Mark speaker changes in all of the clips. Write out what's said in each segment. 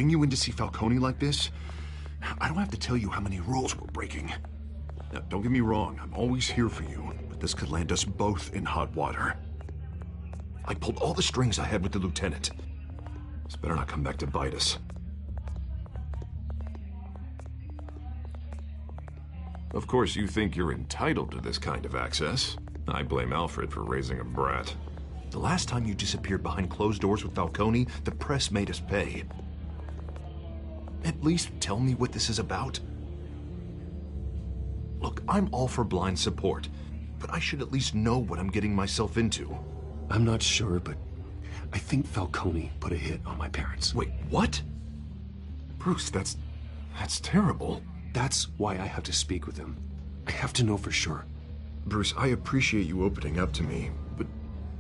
Speaker 1: bring you in to see Falcone like this? I don't have to tell you how many rules we're breaking. Now, don't get me wrong, I'm always here for you, but this could land us both in hot water. I pulled all the strings I had with the lieutenant. This better not come back to bite us. Of course, you think you're entitled to this kind of access. I blame Alfred for raising a brat. The last time you disappeared behind closed doors with Falcone, the press made us pay. At least tell me what this is about. Look, I'm all for blind support, but I should at least know what I'm getting myself into.
Speaker 2: I'm not sure, but I think Falcone put a hit on my parents.
Speaker 1: Wait, what? Bruce, that's terrible.
Speaker 2: That's why I have to speak with him. I have to know for sure.
Speaker 1: Bruce, I appreciate you opening up to me, but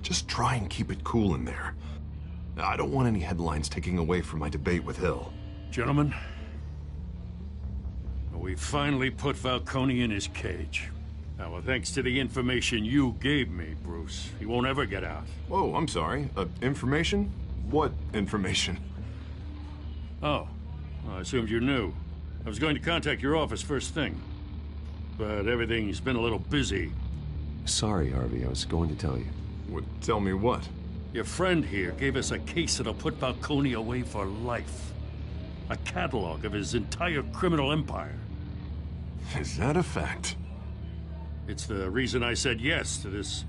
Speaker 1: just try and keep it cool in there. I don't want any headlines taking away from my debate with Hill.
Speaker 3: Gentlemen, we finally put Falcone in his cage. Now, well, thanks to the information you gave me, Bruce, he won't ever get out.
Speaker 1: Whoa, I'm sorry. Information? What information?
Speaker 3: Oh, well, I assumed you knew. I was going to contact your office first thing, but everything's been a little busy.
Speaker 2: Sorry, Harvey, I was going to tell you.
Speaker 1: Tell me what?
Speaker 3: Your friend here gave us a case that'll put Falcone away for life. A catalog of his entire criminal empire.
Speaker 1: Is that a fact?
Speaker 3: It's the reason I said yes to this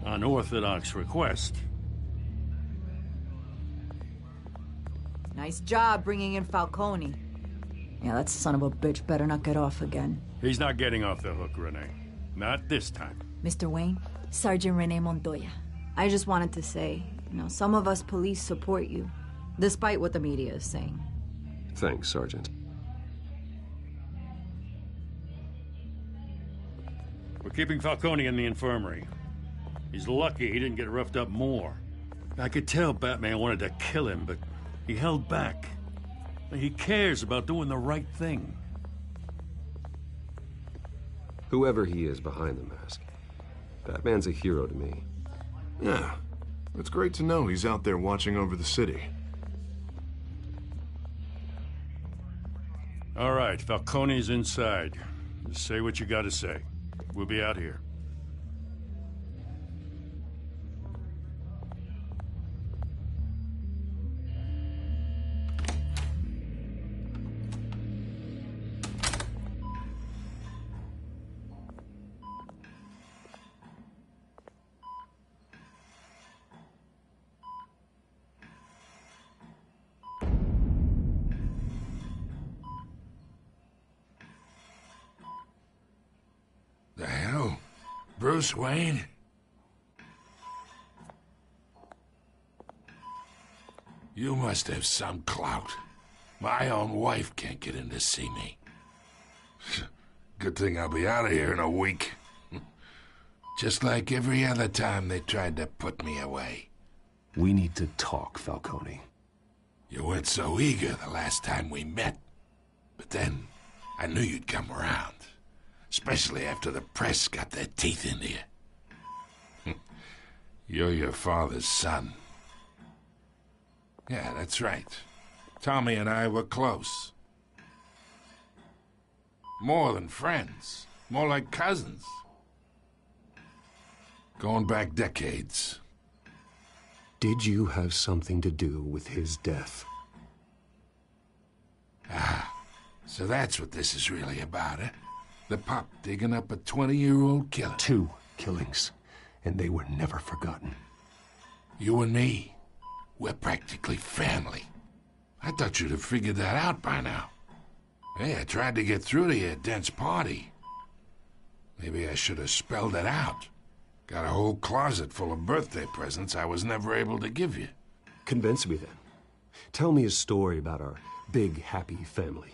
Speaker 3: unorthodox request.
Speaker 4: Nice job bringing in Falcone. Yeah, that son of a bitch better not get off again.
Speaker 3: He's not getting off the hook, Renee. Not this time.
Speaker 4: Mr. Wayne, Sergeant Renee Montoya. I just wanted to say, some of us police support you, despite what the media is saying.
Speaker 2: Thanks, Sergeant.
Speaker 3: We're keeping Falcone in the infirmary. He's lucky he didn't get roughed up more. I could tell Batman wanted to kill him, but he held back. He cares about doing the right thing.
Speaker 2: Whoever he is behind the mask, Batman's a hero to me.
Speaker 1: Yeah, it's great to know he's out there watching over the city.
Speaker 3: All right, Falcone's inside. Just say what you gotta say. We'll be out here.
Speaker 5: The hell? Bruce Wayne? You must have some clout. My own wife can't get in to see me. Good thing I'll be out of here in a week. Just like every other time they tried to put me away.
Speaker 2: We need to talk, Falcone.
Speaker 5: You weren't so eager the last time we met. But then, I knew you'd come around. Especially after the press got their teeth into you. You're your father's son. Yeah, that's right. Tommy and I were close. More than friends. More like cousins. Going back decades.
Speaker 2: Did you have something to do with his death?
Speaker 5: Ah, so that's what this is really about, eh? The pup digging up a 20-year-old killer.
Speaker 2: 2 killings, and they were never forgotten.
Speaker 5: You and me, we're practically family. I thought you'd have figured that out by now. Hey, I tried to get through to your dense party. Maybe I should have spelled it out. Got a whole closet full of birthday presents I was never able to give you.
Speaker 2: Convince me then. Tell me a story about our big, happy family.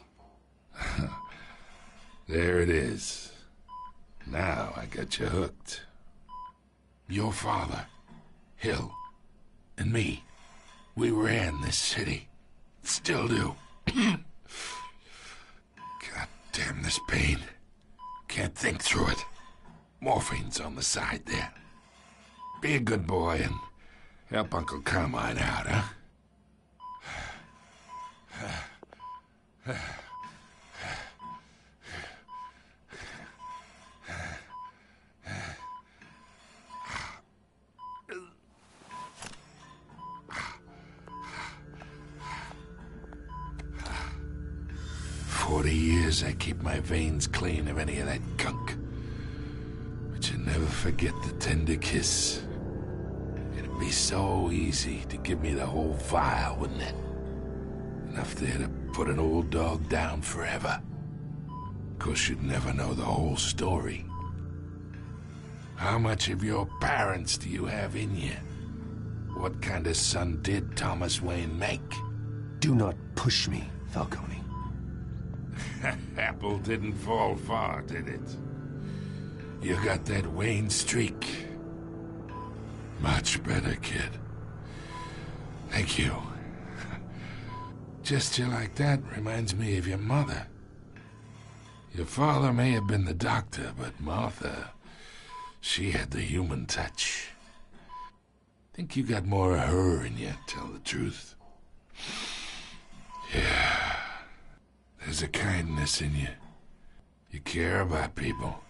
Speaker 5: There it is. Now I got you hooked. Your father, Hill, and me, we ran this city. Still do. God damn this pain. Can't think through it. Morphine's on the side there. Be a good boy and help Uncle Carmine out, huh? "40 years I keep my veins clean of any of that gunk. But you never forget the tender kiss. It'd be so easy to give me the whole file, wouldn't it? Enough there to put an old dog down forever. Of course, you'd never know the whole story. How much of your parents do you have in you? What kind of son did Thomas Wayne make?"
Speaker 2: Do not push me, Falcone.
Speaker 5: Apple didn't fall far, did it? You got that Wayne streak. Much better, kid. Thank you. Gesture like that reminds me of your mother. Your father may have been the doctor, but Martha, she had the human touch. Think you got more of her in you, tell the truth. Yeah. There's a kindness in you. You care about people.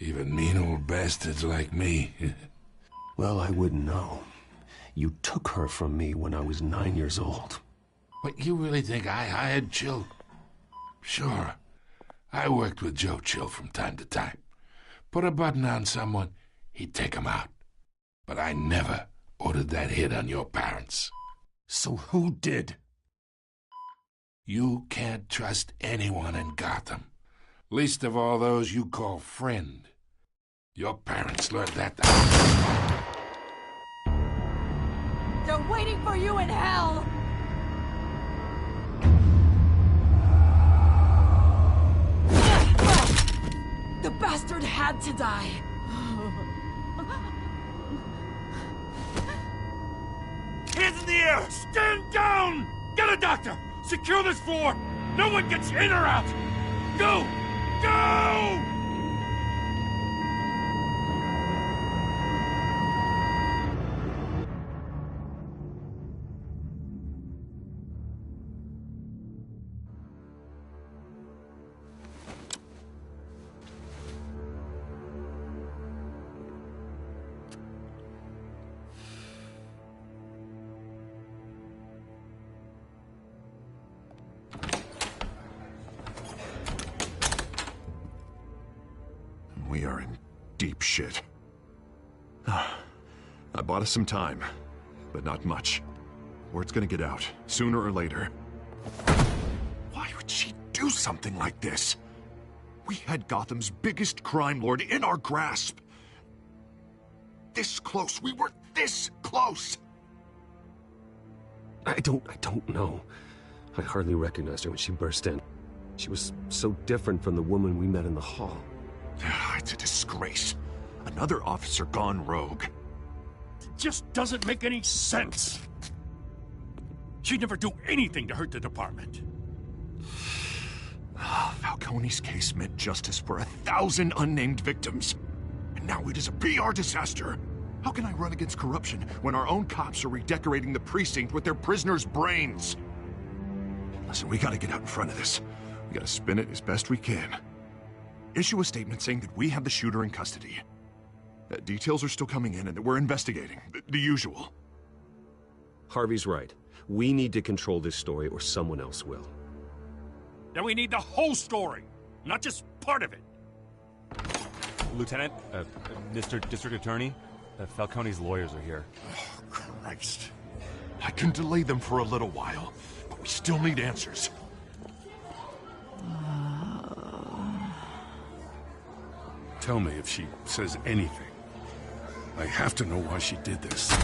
Speaker 5: Even mean old bastards like me.
Speaker 2: Well, I wouldn't know. You took her from me when I was 9 years old.
Speaker 5: What, you really think I hired Chill? Sure. I worked with Joe Chill from time to time. Put a button on someone, he'd take 'em out. But I never ordered that hit on your parents.
Speaker 2: So who did?
Speaker 5: You can't trust anyone in Gotham. Least of all those you call friend. Your parents learned that.
Speaker 4: They're waiting for you in hell! The bastard had to die.
Speaker 3: Hands in the air! Stand down! Get a doctor! Secure this floor! No one gets in or out! Go! Go!
Speaker 1: We are in deep shit. I bought us some time, but not much. Word's gonna get out, sooner or later. Why would she do something like this? We had Gotham's biggest crime lord in our grasp. This close. We were this close.
Speaker 2: I don't know. I hardly recognized her when she burst in. She was so different from the woman we met in the hall.
Speaker 1: It's a disgrace. Another officer gone rogue.
Speaker 3: It just doesn't make any sense. She'd never do anything to hurt the department.
Speaker 1: Falcone's case meant justice for 1,000 unnamed victims. And now it is a PR disaster. How can I run against corruption when our own cops are redecorating the precinct with their prisoners' brains? Listen, we gotta get out in front of this. We gotta spin it as best we can. Issue a statement saying that we have the shooter in custody. Details are still coming in and that we're investigating. The usual.
Speaker 2: Harvey's right. We need to control this story or someone else will.
Speaker 3: Then we need the whole story, not just part of it.
Speaker 6: Lieutenant, Mr. District Attorney, Falcone's lawyers are here.
Speaker 1: Oh, Christ. I can delay them for a little while, but we still need answers.
Speaker 3: Tell me if she says anything. I have to know why she did this.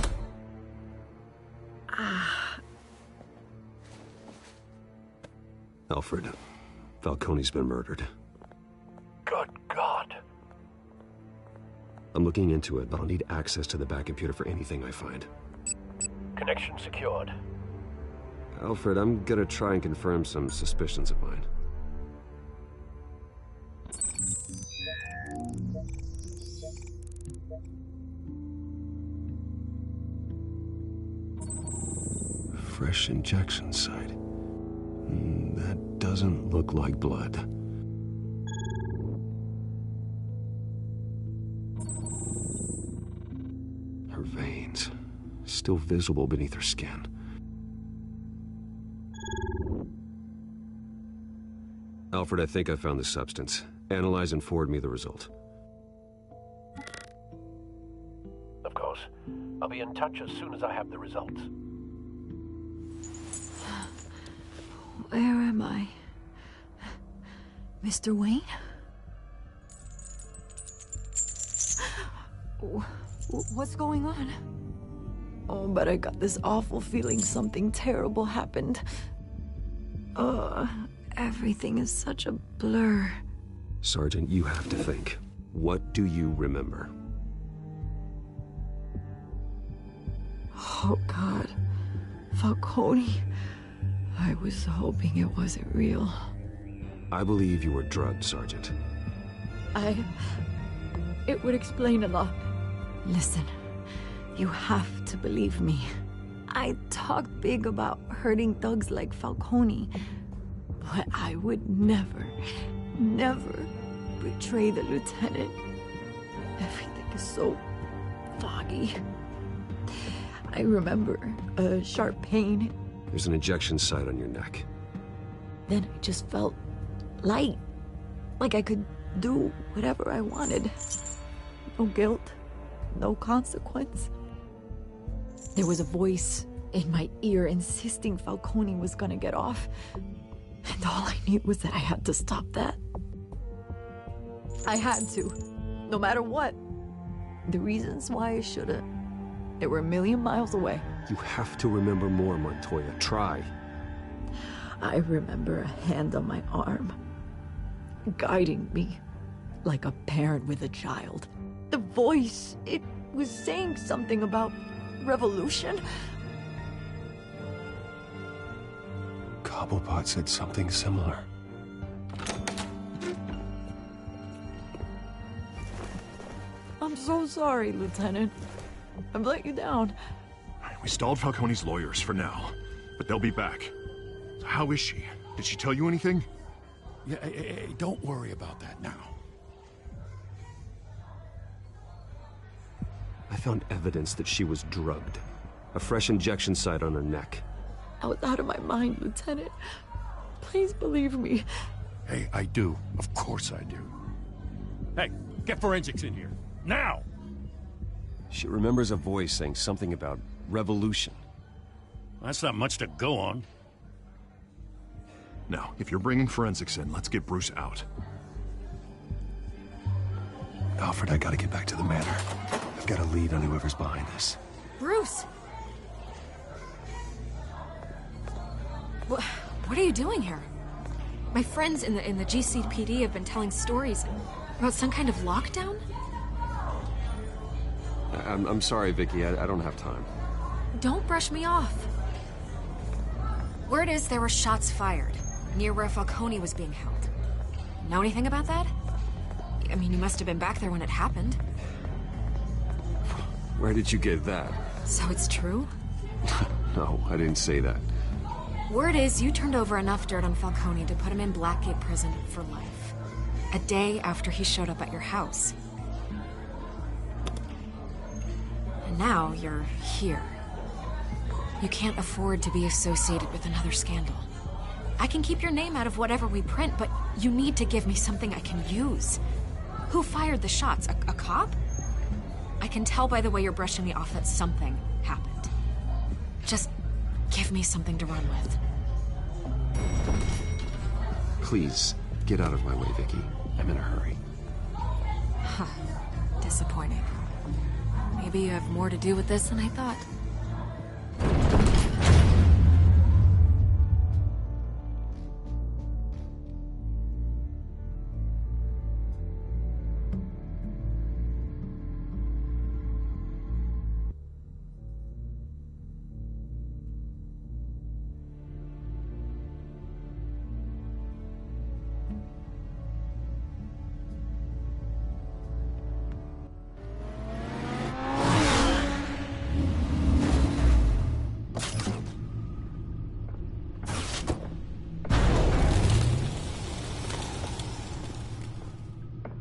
Speaker 2: Alfred, Falcone's been murdered.
Speaker 7: Good God.
Speaker 2: I'm looking into it, but I'll need access to the back computer for anything I find.
Speaker 7: Connection secured.
Speaker 2: Alfred, I'm gonna try and confirm some suspicions of mine. Fresh injection site. doesn't look like blood. Her veins, still visible beneath her skin. Alfred, I think I found the substance. Analyze and forward me the result.
Speaker 7: Of course. I'll be in touch as soon as I have the results.
Speaker 4: Where am I? Mr. Wayne? What's going on? Oh, but I got this awful feeling something terrible happened. Everything is such a blur.
Speaker 2: Sergeant, you have to think. What do you remember?
Speaker 4: Oh, God. Falcone. I was hoping it wasn't real.
Speaker 2: I believe you were drugged, Sergeant.
Speaker 4: It would explain a lot. Listen, you have to believe me. I talked big about hurting thugs like Falcone, but I would never betray the lieutenant. Everything is so foggy. I remember a sharp pain.
Speaker 2: There's an injection site on your neck.
Speaker 4: Then I just felt light, like I could do whatever I wanted. No guilt, no consequence. There was a voice in my ear insisting Falcone was gonna get off. And all I knew was that I had to stop that. I had to, no matter what. The reasons why I should've, they were a million miles away.
Speaker 2: You have to remember more, Montoya. Try.
Speaker 4: I remember a hand on my arm, guiding me like a parent with a child. The voice, it was saying something about revolution.
Speaker 2: Cobblepot said something similar.
Speaker 4: I'm so sorry, Lieutenant. I've let you down.
Speaker 1: We stalled Falcone's lawyers for now, but they'll be back. So how is she? Did she tell you anything?
Speaker 3: Yeah, hey, don't worry about that now.
Speaker 2: I found evidence that she was drugged. A fresh injection site on her neck.
Speaker 4: I was out of my mind, Lieutenant. Please believe me.
Speaker 3: Hey, I do. Of course I do. Hey, get forensics in here. Now!
Speaker 2: She remembers a voice saying something about revolution.
Speaker 3: That's not much to go on.
Speaker 1: Now, if you're bringing forensics in, let's get Bruce out.
Speaker 2: Alfred, I gotta get back to the manor. I've got a lead on whoever's behind this.
Speaker 8: Bruce! What are you doing here? My friends in the GCPD have been telling stories about some kind of lockdown?
Speaker 2: I'm sorry, Vicky. I don't have time.
Speaker 8: Don't brush me off. Word is there were shots fired near where Falcone was being held. Know anything about that? I mean, you must have been back there when it happened.
Speaker 2: Where did you get that?
Speaker 8: So it's true?
Speaker 2: No, I didn't say that.
Speaker 8: Word is you turned over enough dirt on Falcone to put him in Blackgate Prison for life. A day after he showed up at your house. And now you're here. You can't afford to be associated with another scandal. I can keep your name out of whatever we print, but you need to give me something I can use. Who fired the shots? A cop? I can tell by the way you're brushing me off that something happened. Just give me something to run with.
Speaker 2: Please, get out of my way, Vicky. I'm in a hurry.
Speaker 8: Huh. Disappointing. Maybe you have more to do with this than I thought.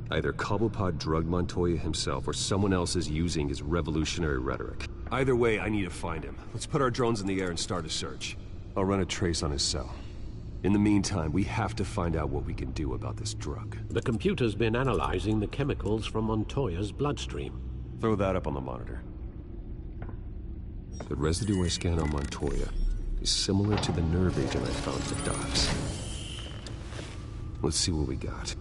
Speaker 2: Either Cobblepot drugged Montoya himself, or someone else is using his revolutionary rhetoric. Either way, I need to find him. Let's put our drones in the air and start a search. I'll run a trace on his cell. In the meantime, we have to find out what we can do about this drug.
Speaker 9: The computer's been analyzing the chemicals from Montoya's bloodstream.
Speaker 2: Throw that up on the monitor. The residue I scanned on Montoya is similar to the nerve agent I found at the docks. Let's see what we got.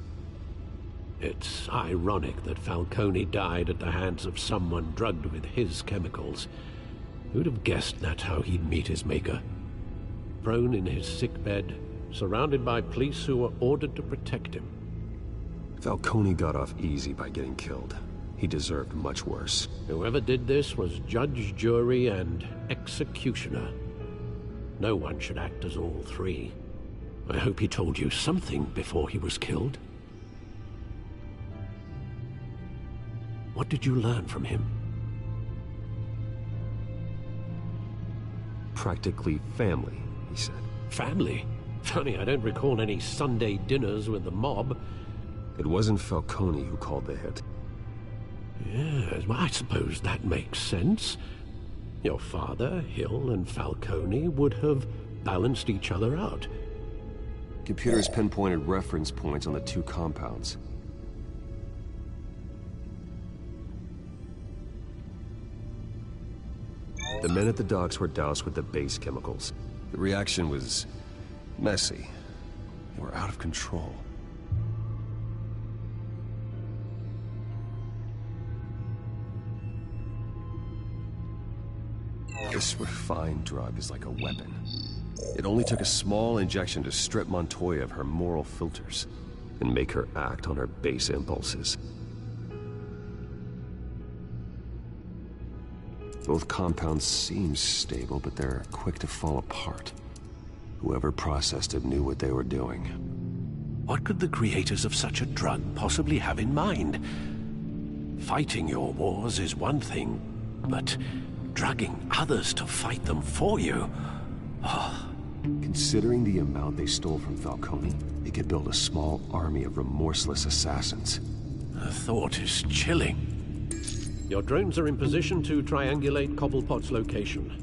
Speaker 9: It's ironic that Falcone died at the hands of someone drugged with his chemicals. Who'd have guessed that's how he'd meet his maker? Prone in his sickbed, surrounded by police who were ordered to protect him.
Speaker 2: Falcone got off easy by getting killed. He deserved much worse.
Speaker 9: Whoever did this was judge, jury, and executioner. No one should act as all three. I hope he told you something before he was killed. What did you learn from him?
Speaker 2: Practically family, he said.
Speaker 9: Family? Funny, I don't recall any Sunday dinners with the mob.
Speaker 2: It wasn't Falcone who called the hit.
Speaker 9: Yes, well, I suppose that makes sense. Your father, Hill, and Falcone would have balanced each other out.
Speaker 2: Computers pinpointed reference points on the two compounds. The men at the docks were doused with the base chemicals. The reaction was messy. They were out of control. This refined drug is like a weapon. It only took a small injection to strip Montoya of her moral filters and make her act on her base impulses. Both compounds seem stable, but they're quick to fall apart. Whoever processed it knew what they were doing.
Speaker 9: What could the creators of such a drug possibly have in mind? Fighting your wars is one thing, but drugging others to fight them for you? Oh.
Speaker 2: Considering the amount they stole from Falcone, they could build a small army of remorseless assassins.
Speaker 9: The thought is chilling. Your drones are in position to triangulate Cobblepot's location.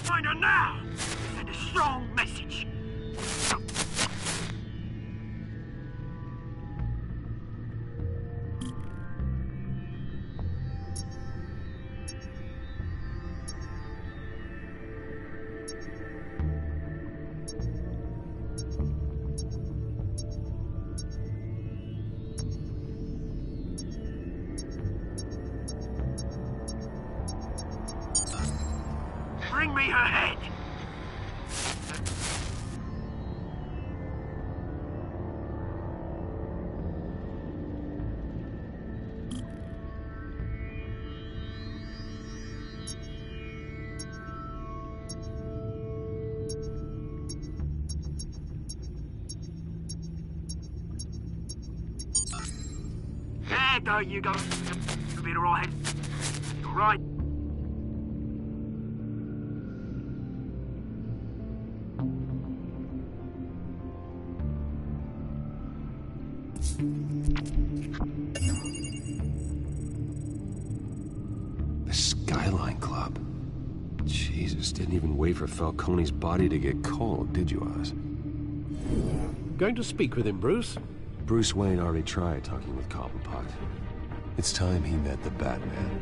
Speaker 10: Find her now! Send a strong message. Bring me her head! There you go. You'll be alright. All right.
Speaker 2: The Skyline Club. Jesus, didn't even wait for Falcone's body to get cold, did you, Oz?
Speaker 9: Going to speak with him, Bruce?
Speaker 2: Bruce Wayne already tried talking with Cobblepot. It's time he met the Batman.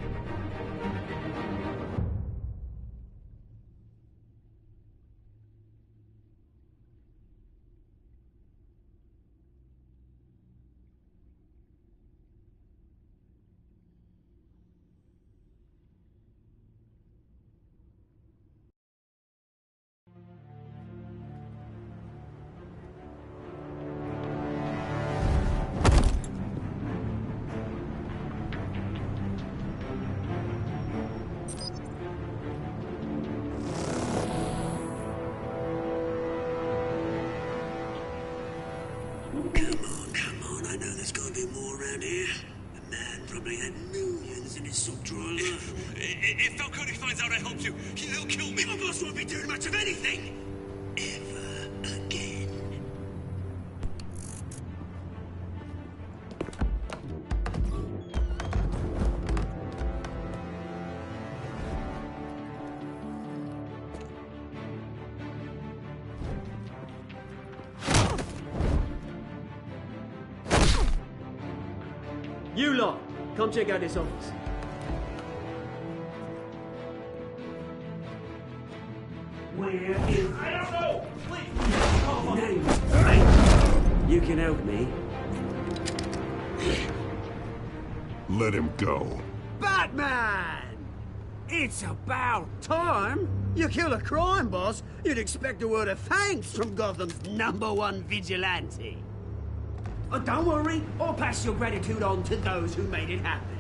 Speaker 11: Come on, I know there's gotta be more around here. The man probably had millions in his sock drawer alone.
Speaker 12: If Falcone finds out I helped you, he'll kill me.
Speaker 11: My boss won't be doing much of anything! Ever again.
Speaker 13: You lot, come check out this office.
Speaker 11: Where is...
Speaker 12: I don't know!
Speaker 11: Please! You can help me.
Speaker 1: Let him go.
Speaker 11: Batman! It's about time. You kill a crime boss, you'd expect a word of thanks from Gotham's #1 vigilante. Oh, don't worry, I'll pass your gratitude on to those who made it happen.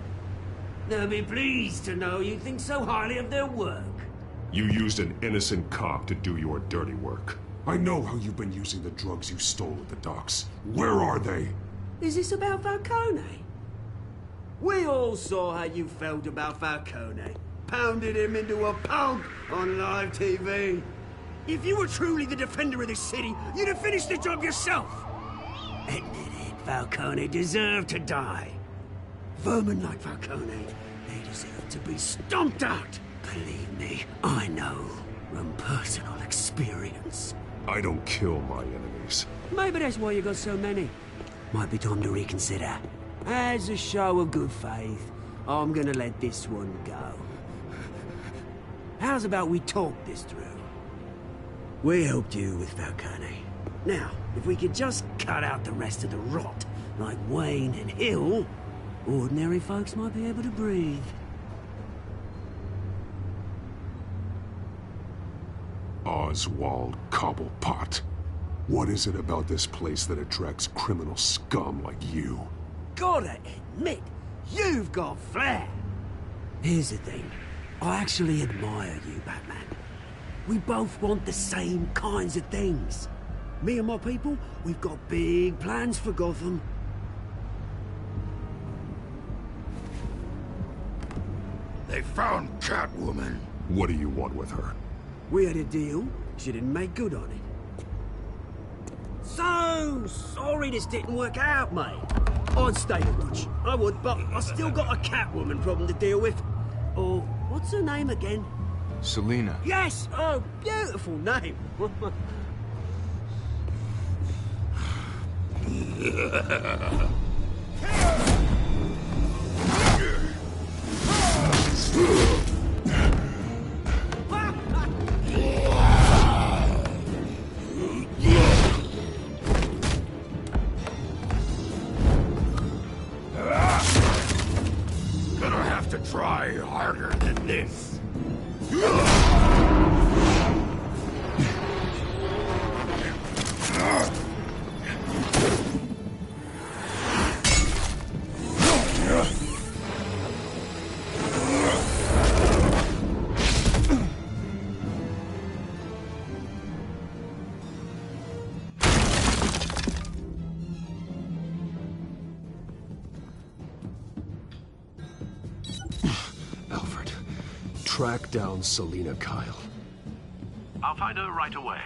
Speaker 11: They'll be pleased to know you think so highly of their work.
Speaker 1: You used an innocent cop to do your dirty work. I know how you've been using the drugs you stole at the docks. Where are they?
Speaker 11: Is this about Falcone? We all saw how you felt about Falcone. Pounded him into a pulp on live TV. If you were truly the defender of this city, you'd have finished the job yourself. Admit it, Falcone deserved to die. Vermin like Falcone, they deserve to be stomped out. Believe me, I know from personal experience.
Speaker 1: I don't kill my enemies.
Speaker 11: Maybe that's why you got so many. Might be time to reconsider. As a show of good faith, I'm gonna let this one go. How's about we talk this through? We helped you with Falcone. Now, if we could just cut out the rest of the rot, like Wayne and Hill, ordinary folks might be able to breathe.
Speaker 1: Oswald Cobblepot. What is it about this place that attracts criminal scum like you?
Speaker 11: Gotta admit, you've got flair. Here's the thing. I actually admire you, Batman. We both want the same kinds of things. Me and my people, we've got big plans for Gotham.
Speaker 5: They found Catwoman.
Speaker 1: What do you want with her?
Speaker 11: We had a deal. She didn't make good on it. So sorry this didn't work out, mate. I'd stay to watch. I would, but I still got a Catwoman problem to deal with. Oh, what's her name again?
Speaker 6: Selina.
Speaker 11: Yes! Oh, beautiful name.
Speaker 5: Gonna have to try harder than this.
Speaker 1: Alfred, track down Selina Kyle.
Speaker 7: I'll find her right away.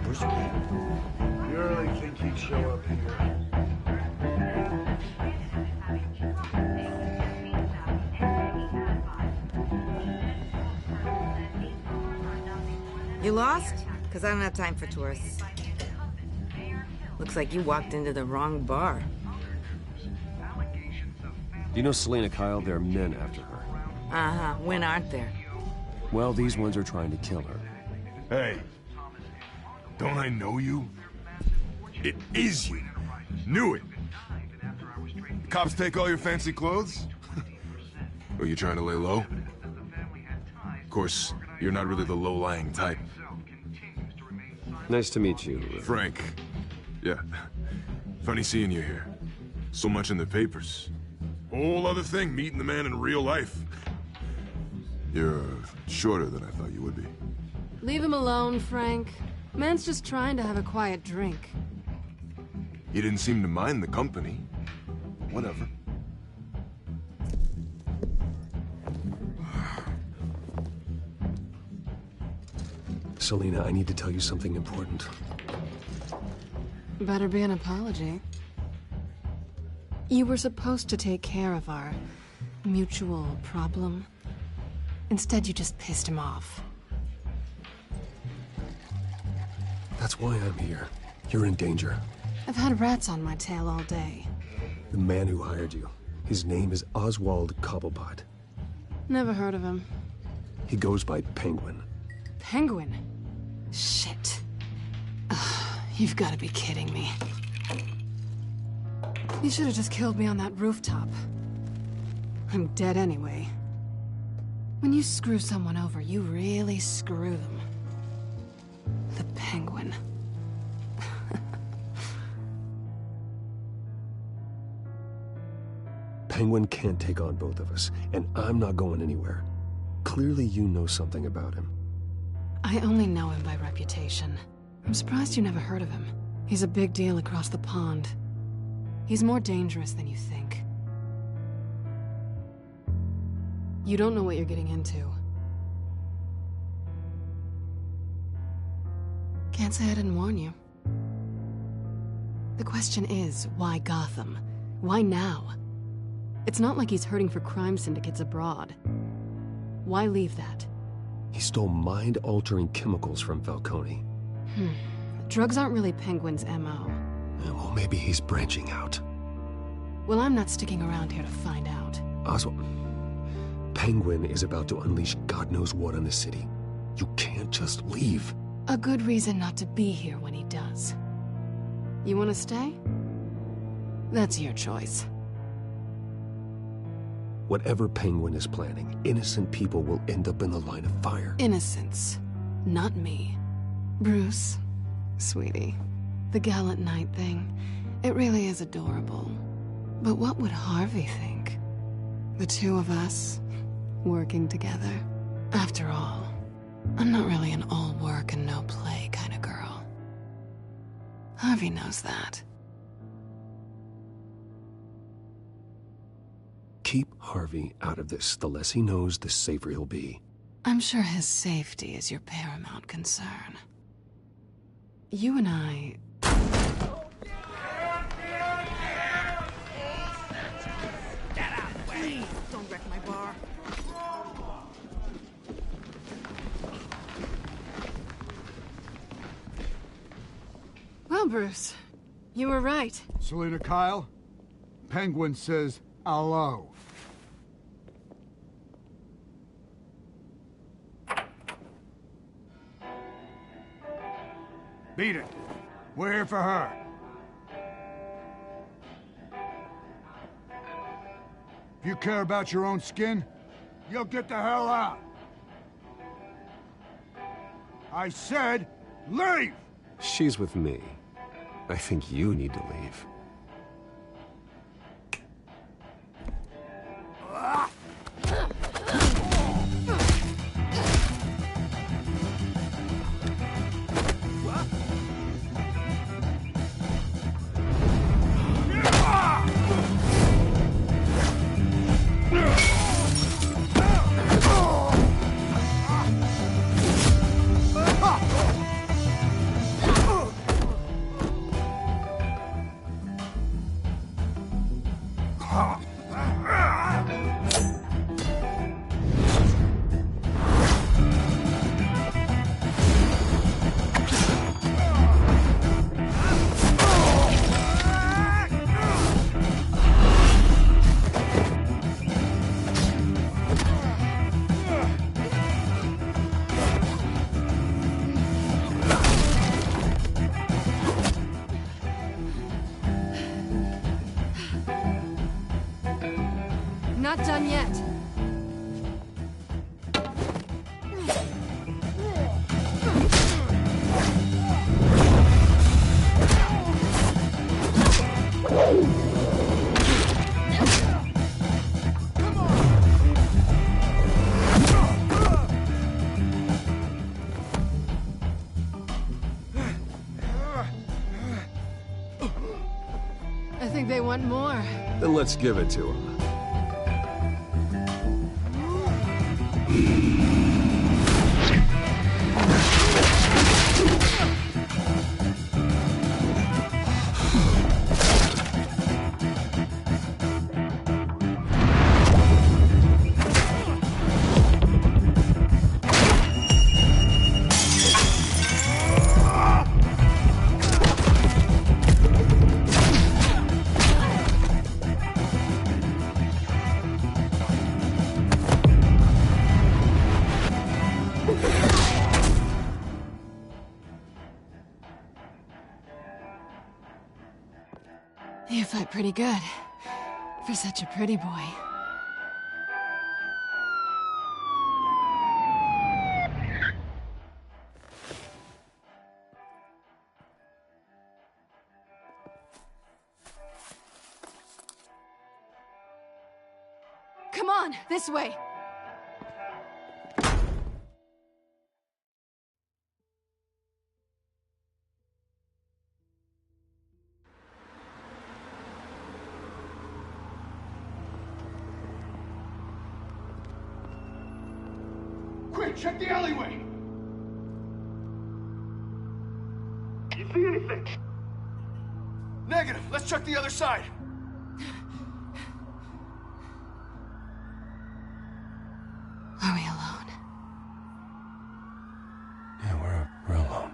Speaker 14: You really think he'd show up here?
Speaker 15: You lost? Because I don't have time for tourists. Looks like you walked into the wrong bar.
Speaker 2: Do you know Selena Kyle? There are men after her.
Speaker 15: Uh-huh. When aren't there?
Speaker 2: Well, these ones are trying to kill her.
Speaker 16: Hey. Don't I know you? It is you. Knew it. The cops take all your fancy clothes? Are you trying to lay low? Of course, you're not really the low-lying type.
Speaker 2: Nice to meet you.
Speaker 16: Frank. Yeah. Funny seeing you here. So much in the papers. Whole other thing, meeting the man in real life. You're shorter than I thought you would be.
Speaker 17: Leave him alone, Frank. Man's just trying to have a quiet drink.
Speaker 16: You didn't seem to mind the company. Whatever.
Speaker 2: Selena, I need to tell you something important.
Speaker 17: Better be an apology. You were supposed to take care of our mutual problem. Instead, you just pissed him off.
Speaker 2: That's why I'm here. You're in danger.
Speaker 17: I've had rats on my tail all day.
Speaker 2: The man who hired you. His name is Oswald Cobblepot.
Speaker 17: Never heard of him.
Speaker 2: He goes by Penguin.
Speaker 17: Penguin? Shit. Ugh, you've got to be kidding me. You should have just killed me on that rooftop. I'm dead anyway. When you screw someone over, you really screw them. The Penguin.
Speaker 2: Penguin can't take on both of us, and I'm not going anywhere. Clearly you know something about him.
Speaker 17: I only know him by reputation. I'm surprised you never heard of him. He's a big deal across the pond. He's more dangerous than you think. You don't know what you're getting into. Can't say I didn't warn you. The question is, why Gotham? Why now? It's not like he's hurting for crime syndicates abroad. Why leave that?
Speaker 2: He stole mind-altering chemicals from Falcone.
Speaker 17: Drugs aren't really Penguin's MO.
Speaker 2: Well, maybe he's branching out.
Speaker 17: Well, I'm not sticking around here to find out.
Speaker 2: Oswald, Penguin is about to unleash God knows what on the city. You can't just leave.
Speaker 17: A good reason not to be here when he does. You want to stay? That's your choice.
Speaker 2: Whatever Penguin is planning, innocent people will end up in the line of fire.
Speaker 17: Innocence. Not me. Bruce, sweetie, the gallant knight thing, it really is adorable. But what would Harvey think? The two of us, working together. After all, I'm not really an all work and no play kind of girl. Harvey knows that.
Speaker 2: Keep Harvey out of this. The less he knows, the safer he'll be.
Speaker 17: I'm sure his safety is your paramount concern. You and I...
Speaker 15: Please, don't wreck my bar.
Speaker 17: Well, Bruce, you were right.
Speaker 14: Selena Kyle, Penguin says hello. Beat it. We're here for her. If you care about your own skin, you'll get the hell out. I said, leave!
Speaker 2: She's with me. I think you need to leave.
Speaker 17: done yet. I think they want more.
Speaker 2: Then let's give it to them.
Speaker 17: You fight pretty good. For such a pretty boy. Come on, this way!
Speaker 14: Quick, check the alleyway!
Speaker 10: You see anything?
Speaker 14: Negative. Let's check the other side.
Speaker 17: Are we alone?
Speaker 2: Yeah, we're alone.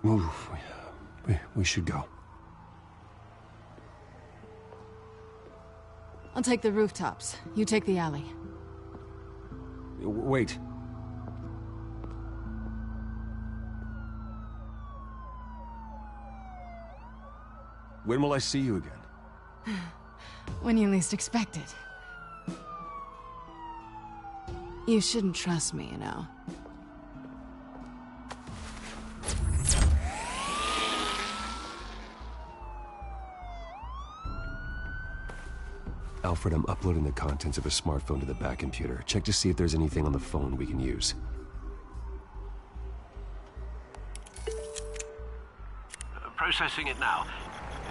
Speaker 2: Ooh, we should go.
Speaker 17: I'll take the rooftops. You take the alley.
Speaker 2: Wait. When will I see you again?
Speaker 17: When you least expect it. You shouldn't trust me, you know.
Speaker 2: Alfred, I'm uploading the contents of a smartphone to the back computer. Check to see if there's anything on the phone we can use.
Speaker 7: Processing it now.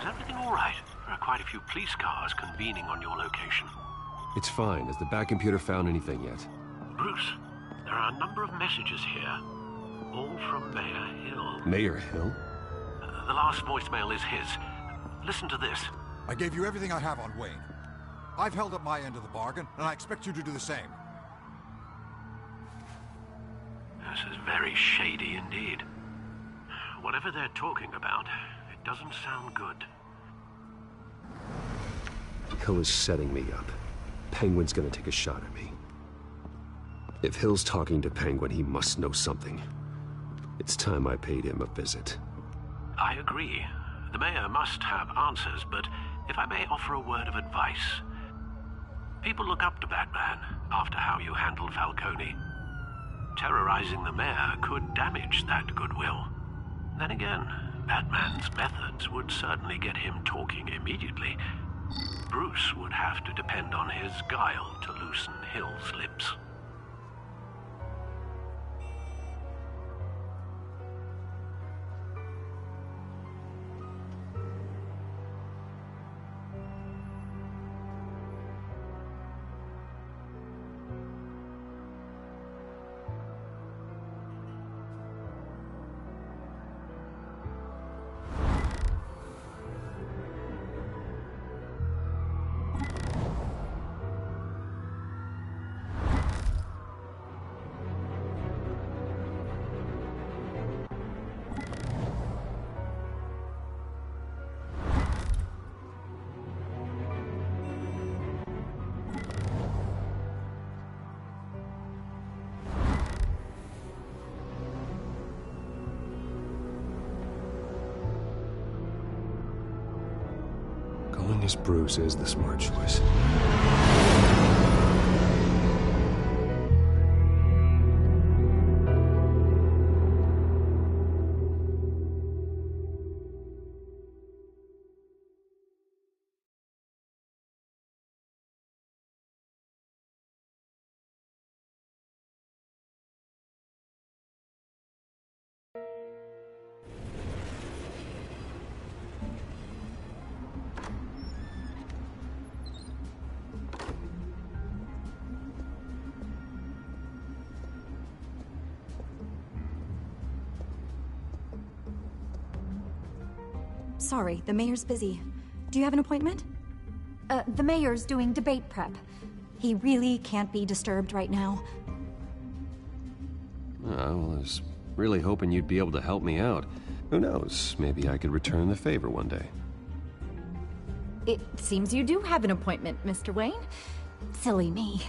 Speaker 7: Is everything all right? There are quite a few police cars convening on your location.
Speaker 2: It's fine. Has the back computer found anything yet?
Speaker 7: Bruce, there are a number of messages here. All from Mayor Hill.
Speaker 2: Mayor Hill?
Speaker 7: The last voicemail is his. Listen to this.
Speaker 18: I gave you everything I have on Wayne. I've held up my end of the bargain, and I expect you to do the same.
Speaker 7: This is very shady indeed. Whatever they're talking about, it doesn't sound good.
Speaker 2: Hill is setting me up. Penguin's gonna take a shot at me. If Hill's talking to Penguin, he must know something. It's time I paid him a visit.
Speaker 7: I agree. The mayor must have answers, but if I may offer a word of advice. People look up to Batman after how you handled Falcone. Terrorizing the mayor could damage that goodwill. Then again, Batman's methods would certainly get him talking immediately. Bruce would have to depend on his guile to loosen Hill's lips.
Speaker 2: Going as Bruce is the smart choice.
Speaker 19: Sorry, the mayor's busy. Do you have an appointment? The mayor's doing debate prep. He really can't be disturbed right now.
Speaker 2: I was really hoping you'd be able to help me out. Who knows, maybe I could return the favor one day.
Speaker 19: It seems you do have an appointment, Mr. Wayne. Silly me.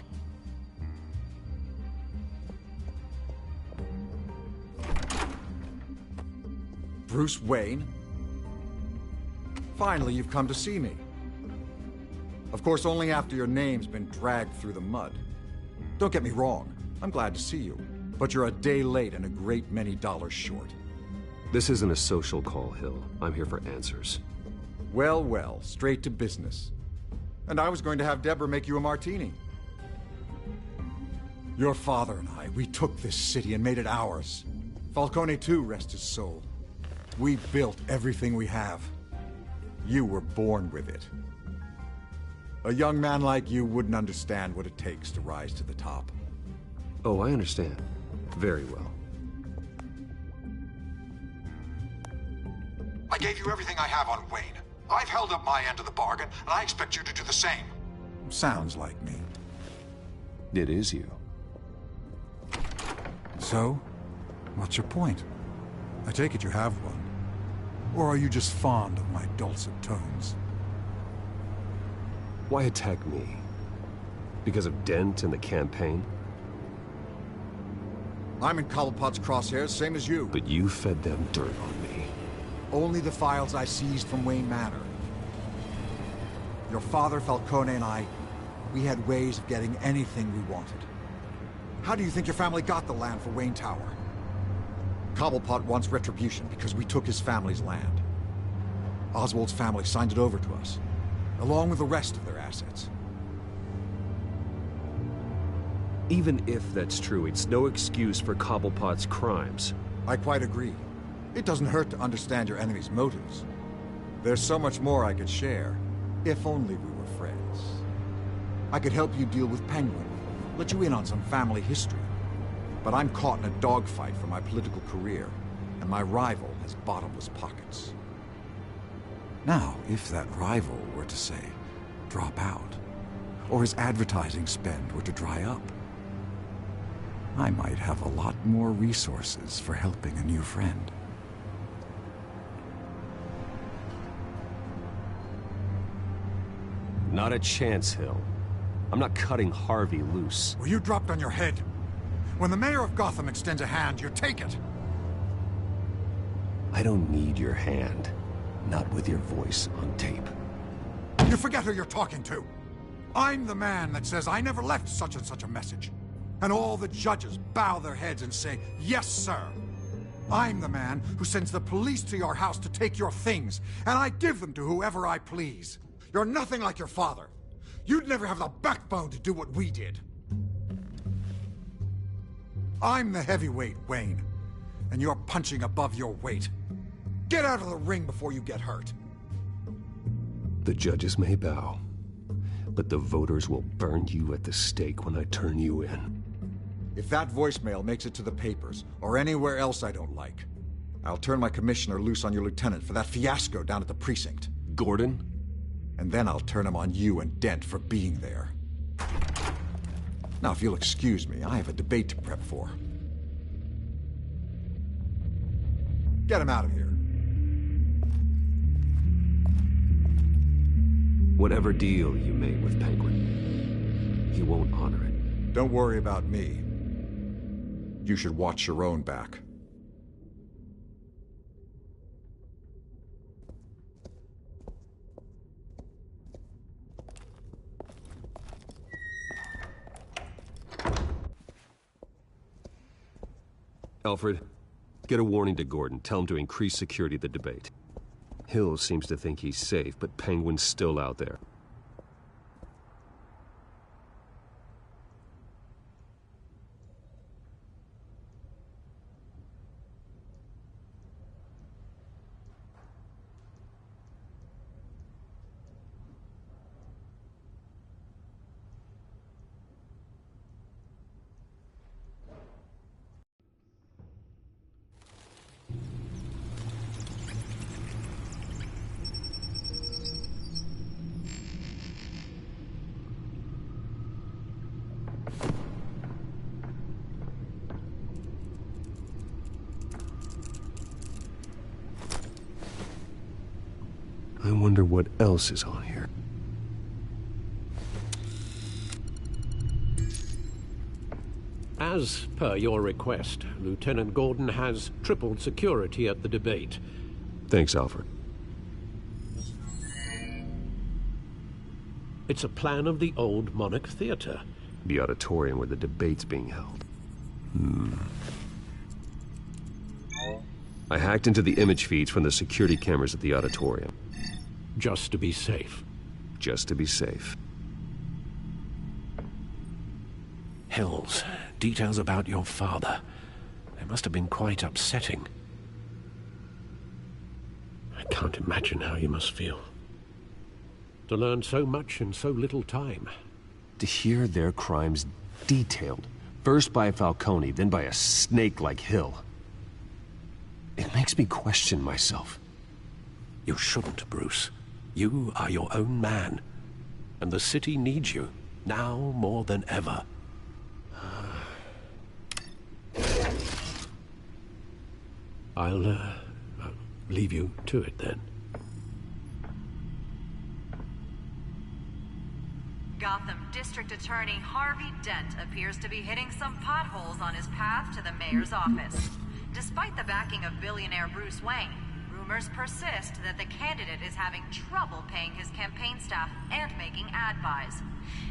Speaker 18: Bruce Wayne? Finally, you've come to see me. Of course, only after your name's been dragged through the mud. Don't get me wrong, I'm glad to see you. But you're a day late and a great many dollars short.
Speaker 2: This isn't a social call, Hill. I'm here for answers.
Speaker 18: Well, well, straight to business. And I was going to have Deborah make you a martini. Your father and I, we took this city and made it ours. Falcone too, rest his soul. We built everything we have. You were born with it. A young man like you wouldn't understand what it takes to rise to the top.
Speaker 2: Oh, I understand. Very well.
Speaker 18: I gave you everything I have on Wayne. I've held up my end of the bargain, and I expect you to do the same. Sounds like me.
Speaker 2: It is you.
Speaker 18: So, what's your point? I take it you have one. Or are you just fond of my dulcet tones?
Speaker 2: Why attack me? Because of Dent and the campaign?
Speaker 18: I'm in Cobblepot's crosshairs, same as you.
Speaker 2: But you fed them dirt on me.
Speaker 18: Only the files I seized from Wayne Manor. Your father, Falcone, and I, we had ways of getting anything we wanted. How do you think your family got the land for Wayne Tower? Cobblepot wants retribution because we took his family's land. Oswald's family signed it over to us, along with the rest of their assets.
Speaker 2: Even if that's true, it's no excuse for Cobblepot's crimes.
Speaker 18: I quite agree. It doesn't hurt to understand your enemy's motives. There's so much more I could share, if only we were friends. I could help you deal with Penguin, let you in on some family history. But I'm caught in a dogfight for my political career, and my rival has bottomless pockets. Now, if that rival were to say, drop out, or his advertising spend were to dry up, I might have a lot more resources for helping a new friend.
Speaker 2: Not a chance, Hill. I'm not cutting Harvey loose.
Speaker 18: Were you dropped on your head? When the mayor of Gotham extends a hand, you take it.
Speaker 2: I don't need your hand. Not with your voice on tape.
Speaker 18: You forget who you're talking to. I'm the man that says I never left such and such a message. And all the judges bow their heads and say, yes, sir. I'm the man who sends the police to your house to take your things, and I give them to whoever I please. You're nothing like your father. You'd never have the backbone to do what we did. I'm the heavyweight, Wayne, and you're punching above your weight. Get out of the ring before you get hurt.
Speaker 2: The judges may bow, but the voters will burn you at the stake when I turn you in.
Speaker 18: If that voicemail makes it to the papers, or anywhere else I don't like, I'll turn my commissioner loose on your lieutenant for that fiasco down at the precinct.
Speaker 2: Gordon?
Speaker 18: And then I'll turn him on you and Dent for being there. Now, if you'll excuse me, I have a debate to prep for. Get him out of here.
Speaker 2: Whatever deal you made with Penguin, you won't honor it.
Speaker 18: Don't worry about me. You should watch your own back.
Speaker 2: Alfred, get a warning to Gordon. Tell him to increase security at the debate. Hill seems to think he's safe, but Penguin's still out there. I wonder what else is on here.
Speaker 9: As per your request, Lieutenant Gordon has tripled security at the debate.
Speaker 2: Thanks, Alfred.
Speaker 9: It's a plan of the old Monarch Theater.
Speaker 2: The auditorium where the debate's being held. I hacked into the image feeds from the security cameras at the auditorium.
Speaker 9: Just to be safe.
Speaker 2: Just to be safe.
Speaker 9: Hills, details about your father. They must have been quite upsetting. I can't imagine how you must feel. To learn so much in so little time.
Speaker 2: To hear their crimes detailed, first by Falcone, then by a snake like Hill. It makes me question myself.
Speaker 9: You shouldn't, Bruce. You are your own man. And the city needs you, now more than ever. I'll leave you to it then.
Speaker 20: Gotham District Attorney Harvey Dent appears to be hitting some potholes on his path to the mayor's office. Despite the backing of billionaire Bruce Wayne, rumors persist that the candidate is having trouble paying his campaign staff and making ad buys.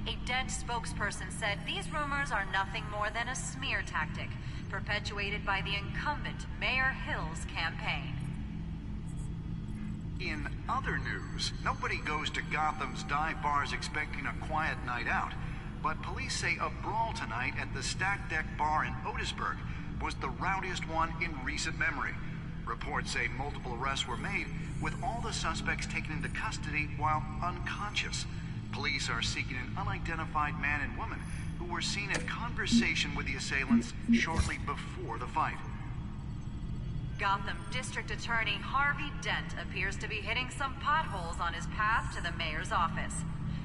Speaker 20: A Dent spokesperson said these rumors are nothing more than a smear tactic, perpetuated by the incumbent Mayor Hill's campaign.
Speaker 21: In other news, nobody goes to Gotham's dive bars expecting a quiet night out, but police say a brawl tonight at the Stack Deck Bar in Otisburg was the rowdiest one in recent memory. Reports say multiple arrests were made, with all the suspects taken into custody while unconscious. Police are seeking an unidentified man and woman who were seen in conversation with the assailants shortly before the fight.
Speaker 20: Gotham District Attorney Harvey Dent appears to be hitting some potholes on his path to the mayor's office.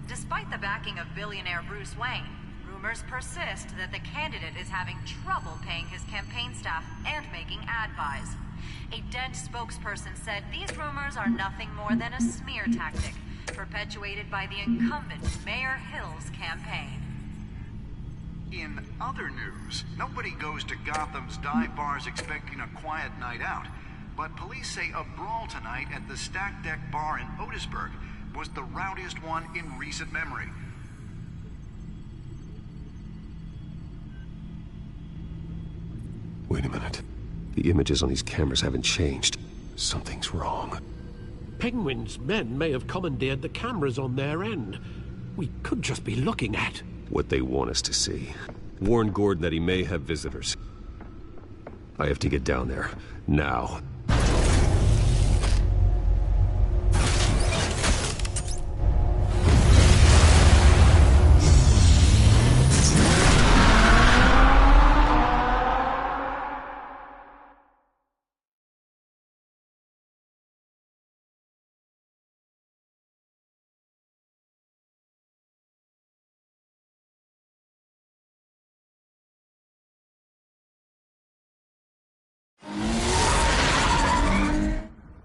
Speaker 20: Despite the backing of billionaire Bruce Wayne, rumors persist that the candidate is having trouble paying his campaign staff and making ad buys. A Dent spokesperson said these rumors are nothing more than a smear tactic, perpetuated by the incumbent Mayor Hill's campaign.
Speaker 21: In other news, nobody goes to Gotham's dive bars expecting a quiet night out, but police say a brawl tonight at the Stack Deck Bar in Otisburg was the rowdiest one in recent memory.
Speaker 2: Wait a minute. The images on these cameras haven't changed. Something's wrong.
Speaker 9: Penguin's men may have commandeered the cameras on their end. We could just be looking at
Speaker 2: what they want us to see. Warn Gordon that he may have visitors. I have to get down there. Now.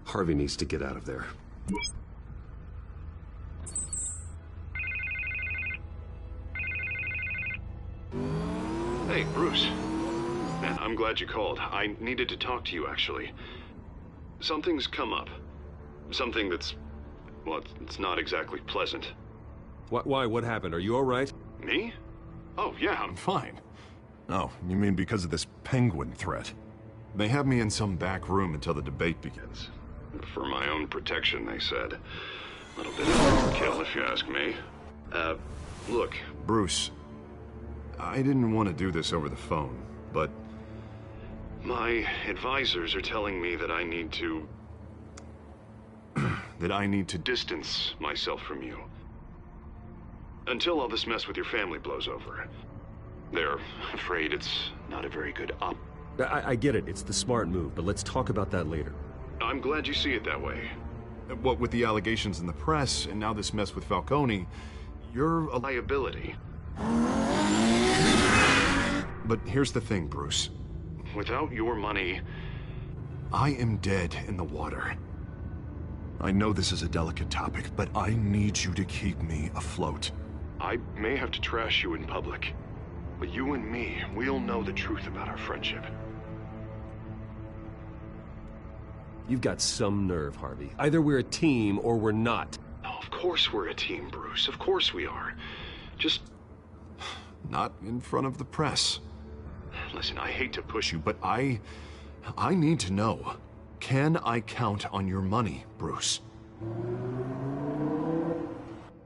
Speaker 2: Harvey needs to get out of there.
Speaker 1: Hey, Bruce. Man, I'm glad you called. I needed to talk to you, actually. Something's come up. Something that's... well, it's not exactly pleasant.
Speaker 2: Why? What happened? Are you all right?
Speaker 1: Me? Oh, yeah, I'm fine.
Speaker 16: Oh, you mean because of this penguin threat?
Speaker 1: They have me in some back room until the debate begins.
Speaker 4: For my own protection, they said. A little bit of overkill, if you ask me. Look.
Speaker 1: Bruce, I didn't want to do this over the phone, but...
Speaker 4: My advisors are telling me that I need to...
Speaker 1: that I need to
Speaker 4: distance myself from you. Until all this mess with your family blows over. They're afraid it's not a very good op...
Speaker 2: I get it, it's the smart move, but let's talk about that later.
Speaker 4: I'm glad you see it that way.
Speaker 1: What with the allegations in the press, and now this mess with Falcone, you're a
Speaker 4: liability.
Speaker 1: But here's the thing, Bruce.
Speaker 4: Without your money...
Speaker 1: I am dead in the water. I know this is a delicate topic, but I need you to keep me afloat.
Speaker 4: I may have to trash you in public, but you and me, we'll know the truth about our friendship.
Speaker 2: You've got some nerve, Harvey. Either we're a team or we're not.
Speaker 4: Oh, of course we're a team, Bruce. Of course we are. Just...
Speaker 1: not in front of the press.
Speaker 4: Listen, I hate to push you,
Speaker 1: but I need to know. Can I count on your money, Bruce?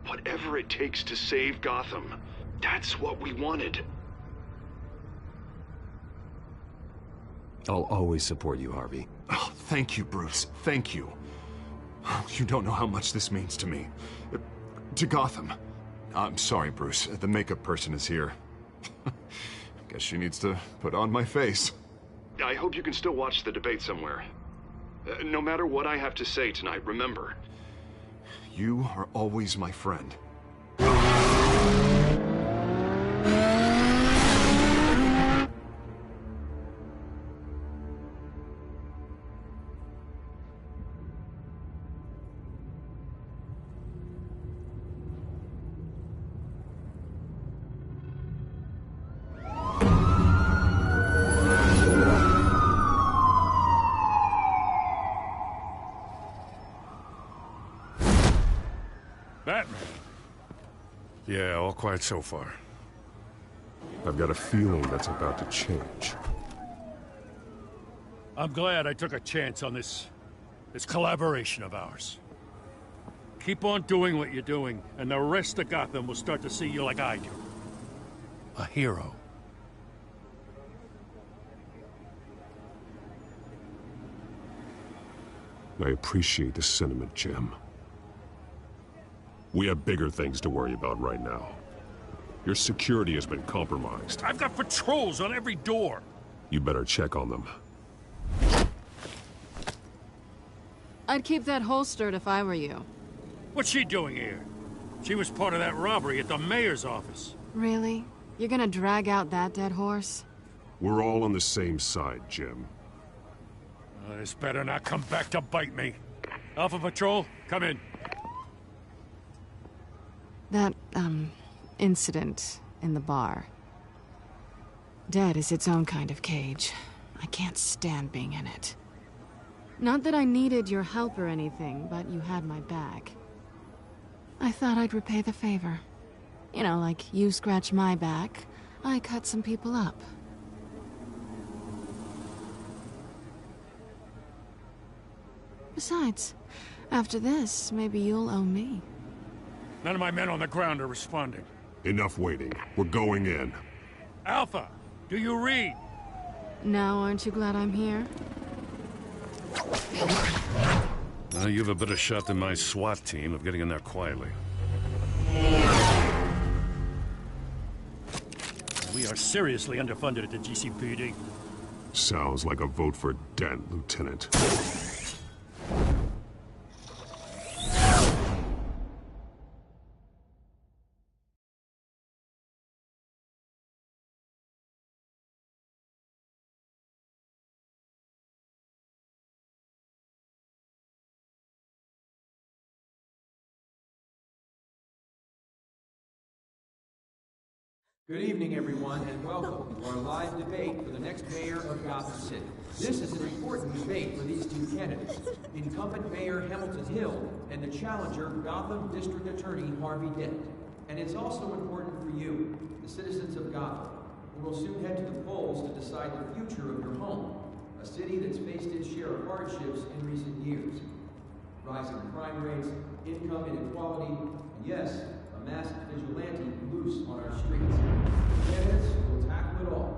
Speaker 4: Whatever it takes to save Gotham. That's what we wanted.
Speaker 2: I'll always support you, Harvey.
Speaker 1: Oh, thank you, Bruce. Thank you. You don't know how much this means to me. To Gotham. I'm sorry, Bruce. The makeup person is here. Guess she needs to put on my face.
Speaker 4: I hope you can still watch the debate somewhere. No matter what I have to say tonight, remember.
Speaker 1: You are always my friend.
Speaker 3: Batman? Yeah, all quiet so far.
Speaker 2: I've got a feeling that's about to change.
Speaker 3: I'm glad I took a chance on this collaboration of ours. Keep on doing what you're doing, and the rest of Gotham will start to see you like I do. A hero.
Speaker 2: I appreciate the sentiment, Jim. We have bigger things to worry about right now. Your security has been compromised.
Speaker 3: I've got patrols on every door.
Speaker 2: You better check on them.
Speaker 17: I'd keep that holstered if I were you.
Speaker 3: What's she doing here? She was part of that robbery at the mayor's office.
Speaker 17: Really? You're gonna drag out that dead horse?
Speaker 2: We're all on the same side, Jim.
Speaker 3: This better not come back to bite me. Alpha Patrol, come in.
Speaker 17: That, incident in the bar. Dead is its own kind of cage. I can't stand being in it. Not that I needed your help or anything, but you had my back. I thought I'd repay the favor. You know, like you scratch my back, I cut some people up. Besides, after this, maybe you'll owe me.
Speaker 3: None of my men on the ground are responding.
Speaker 2: Enough waiting. We're going in.
Speaker 3: Alpha, do you read?
Speaker 17: Now, aren't you glad I'm here?
Speaker 3: You have a better shot than my SWAT team of getting in there quietly. We are seriously underfunded at the GCPD.
Speaker 2: Sounds like a vote for Dent, Lieutenant.
Speaker 22: Good evening, everyone, and welcome to our live debate for the next mayor of Gotham City. This is an important debate for these two candidates, incumbent Mayor Hamilton Hill and the challenger, Gotham District Attorney Harvey Dent. And it's also important for you, the citizens of Gotham, who will soon head to the polls to decide the future of your home. a city that's faced its share of hardships in recent years. Rising crime rates, income inequality, and yes, a masked vigilante loose on our streets. Candidates will tackle it all.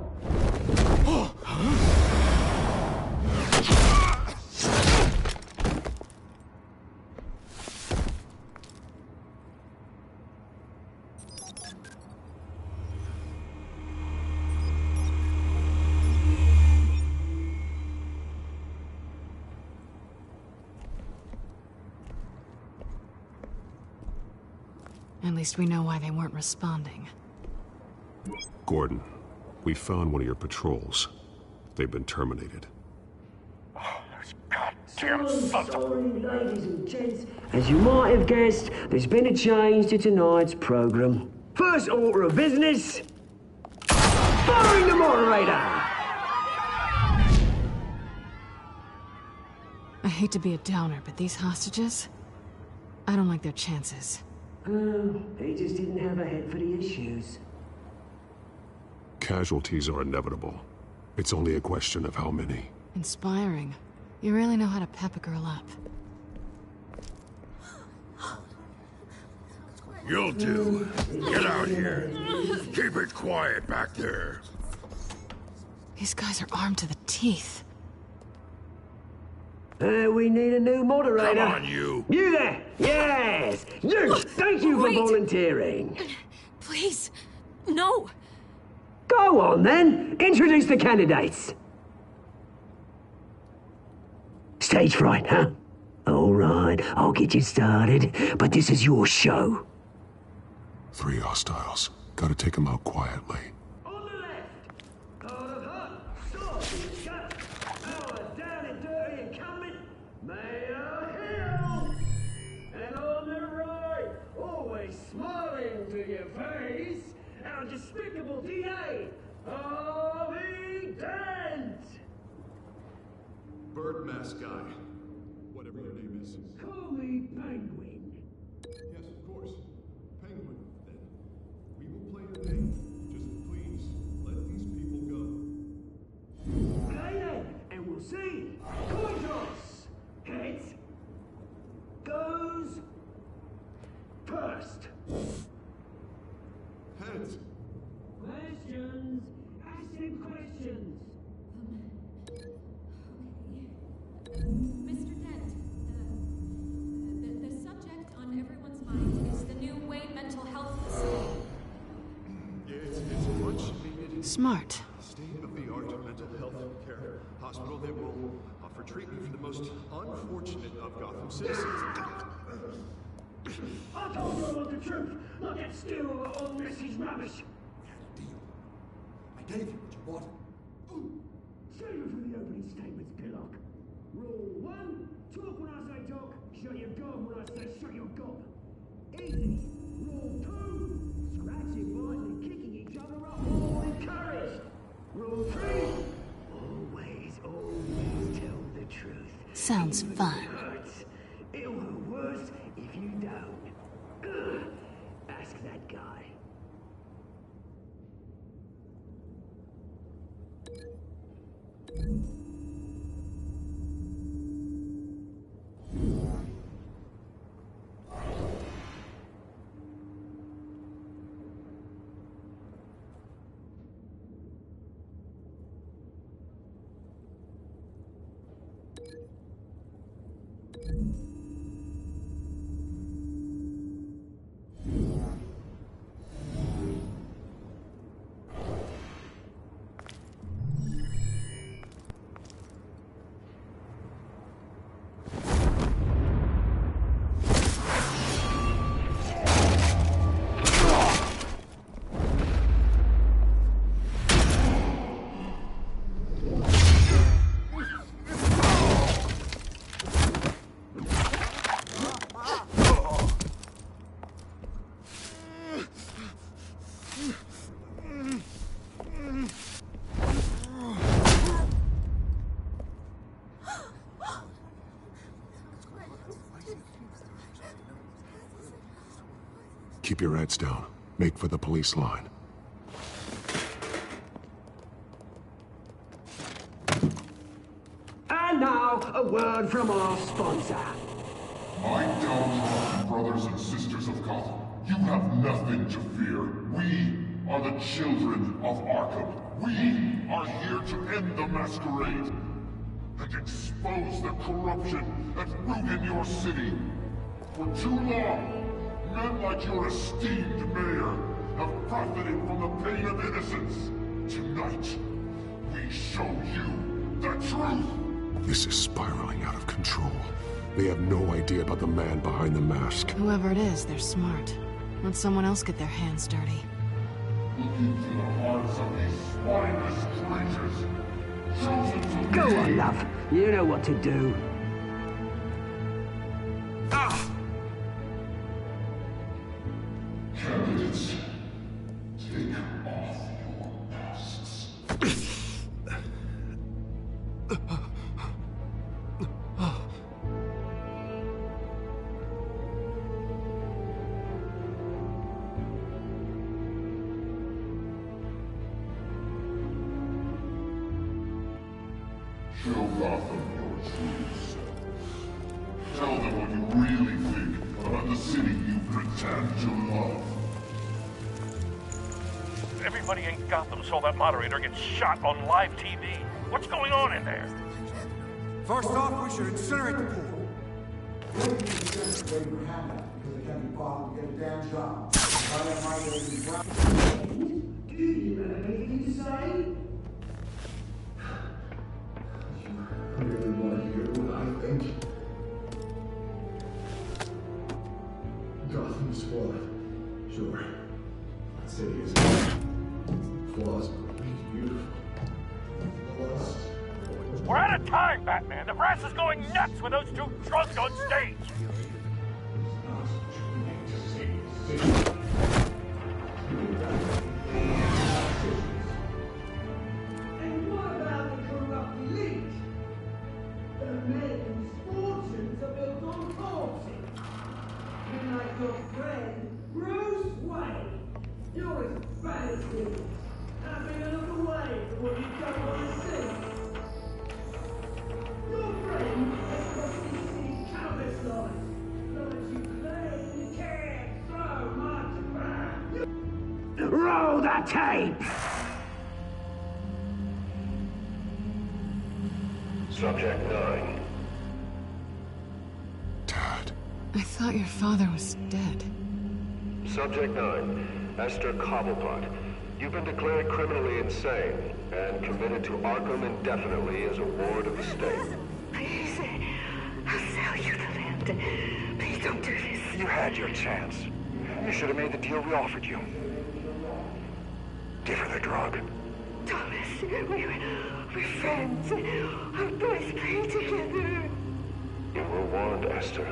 Speaker 17: At least we know why they weren't responding.
Speaker 2: Gordon, we found one of your patrols. They've been terminated.
Speaker 10: Damn sorry, ladies and gents. As you might have guessed, there's been a change to tonight's program. First order of business, firing the moderator!
Speaker 17: I hate to be a downer, but these hostages, I don't like their chances.
Speaker 10: He just didn't have a head for the issues.
Speaker 2: Casualties are inevitable. It's only a question of how many.
Speaker 17: Inspiring. You really know how to pep a girl up.
Speaker 16: You'll do. Get out here. Keep it quiet back there.
Speaker 17: These guys are armed to the teeth.
Speaker 10: We need a new moderator.
Speaker 16: Come on, you.
Speaker 10: You there! Yes! You! Thank you for volunteering.
Speaker 19: Please, no.
Speaker 10: Go on, then. Introduce the candidates. Stage fright, huh? All right, I'll get you started, but this is your show.
Speaker 2: 3 hostiles. Gotta take them out quietly.
Speaker 10: On the left, out of hut, sword, shut, our down and dirty incumbent, Mayor Hill. And on the right, always smiling to your face, our despicable DA, Harvey Dent.
Speaker 1: Bird mask guy. Whatever your name is.
Speaker 10: Call me Penguin.
Speaker 1: Yes, of course. Penguin, then. We will play your game. Just please, let these people go.
Speaker 10: Play then, and we'll see. Coin toss. Heads. Goes. First.
Speaker 1: Heads.
Speaker 10: Questions. Ask them questions.
Speaker 8: Mr. Dent, the subject on everyone's mind is the new Wayne mental health facility.
Speaker 1: It's a much needed
Speaker 17: Smart.
Speaker 1: state-of-the-art mental health care hospital that will offer treatment for the most unfortunate of Gotham citizens.
Speaker 10: I told you all the truth. Look at still all this is rubbish.
Speaker 18: I gave you what you wanted.
Speaker 10: Save it for the opening statements, Pillock. Rule 1, talk when I say talk, shut your gob when I say shut your gob. Easy. Rule 2, scratching, biting and kicking each other up, all encouraged. Rule 3, always tell the truth.
Speaker 17: Sounds fun.
Speaker 10: It hurts. It'll hurt worse if you don't. Ask that guy.
Speaker 2: Keep your heads down. Make for the police line.
Speaker 11: now, a word from our sponsor.
Speaker 12: My downtrodden brothers and sisters of Gotham, you have nothing to fear. We are the children of Arkham. We are here to end the masquerade and expose the corruption that rooted your city. For too long, men like your esteemed mayor have profited from the pain of innocence. Tonight, we show you the truth.
Speaker 1: This is spiraling out of control. They have no idea about the man behind the mask.
Speaker 17: Whoever it is, they're smart. Let someone else get their hands dirty.
Speaker 12: Look into the hearts of these spineless creatures. Chosen to
Speaker 11: Go
Speaker 12: lead.
Speaker 11: on, love. You know what to do.
Speaker 12: Candidates, take off your masks. Show Gotham your truths. Tell them what you really think about the city you pretend to love.
Speaker 7: Everybody in Gotham saw that moderator get shot on live TV. What's going on in there?
Speaker 14: First off, we should incinerate the pool.
Speaker 10: Do you have anything to say? I really want to hear what I think. Gotham is flawed. Sure. That city is flaws, but it's beautiful. The lust.
Speaker 7: We're out of time, Batman. The brass is going nuts with those two drunks on stage.
Speaker 10: And what about the corrupt elite? The men whose fortunes are built on corpses. You're like your friend, Bruce Wayne. You're as bad as he is. Having another way for what you don't want to see. Your friend has probably seen countless lives. Lives you claim, care so much about.
Speaker 11: Roll the tape!
Speaker 7: Subject 9.
Speaker 17: I thought your father was dead.
Speaker 7: Subject 9. Esther Cobblepot. You've been declared criminally insane and committed to Arkham indefinitely as a ward of the state.
Speaker 13: Please, I'll sell you the land. Please don't do this.
Speaker 23: You had your chance. You should have made the deal we offered you. Give her the drug.
Speaker 13: Thomas, we're friends. Our boys play together.
Speaker 7: You were warned, Esther.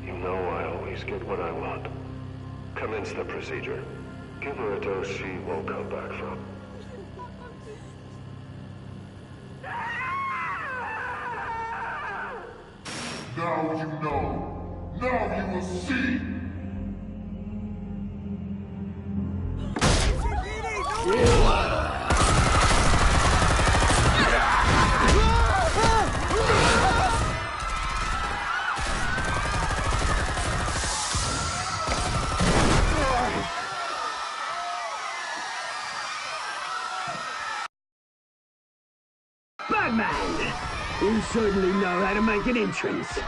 Speaker 7: You know I always get what I want. Commence the procedure. Give her a dose she won't come back from.
Speaker 12: Now you know. Now you will see.
Speaker 11: Batman! You certainly know how to make an entrance.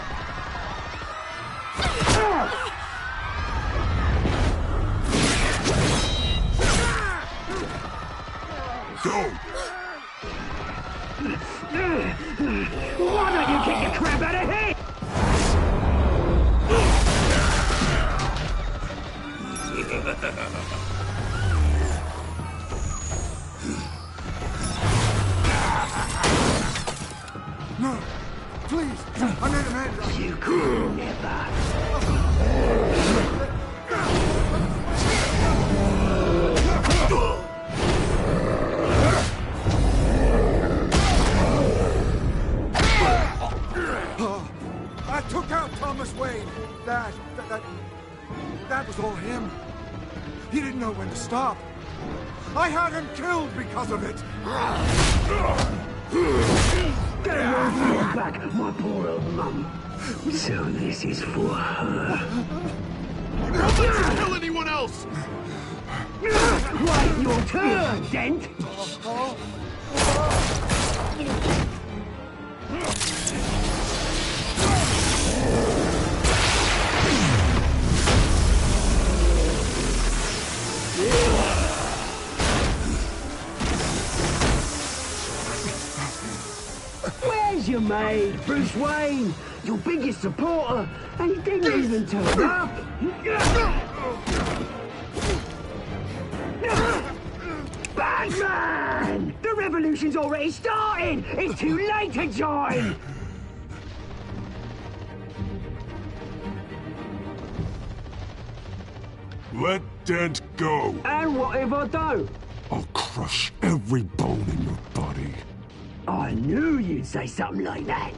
Speaker 12: Go!
Speaker 11: Why don't you kick the crap out of him?
Speaker 14: No! Please! I need a man!
Speaker 11: You could never.
Speaker 14: I took out Thomas Wayne. That was all him. He didn't know when to stop. I had him killed because of it.
Speaker 11: Get away from me!
Speaker 10: back my poor old mum. So this is for her.
Speaker 12: Don't let you kill anyone else!
Speaker 10: Wait your turn, Dent! Where's your maid, Bruce Wayne? Your biggest supporter, and he didn't even turn up. Batman! The revolution's already started! It's too late to join!
Speaker 16: Let Dent go.
Speaker 10: And what if I don't?
Speaker 16: I'll crush every bone in your body.
Speaker 10: I knew you'd say something like that.